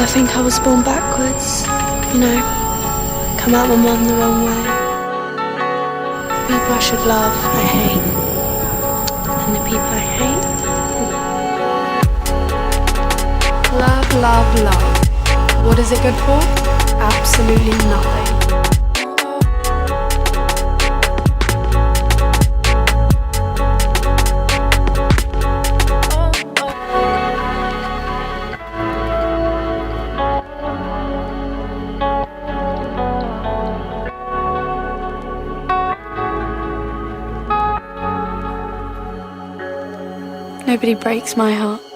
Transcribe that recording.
I think I was born backwards, you know, come out my mum the wrong way. People I should love, I hate, and the people I hate. Love, love, love. What is it good for? Absolutely nothing. Nobody breaks my heart.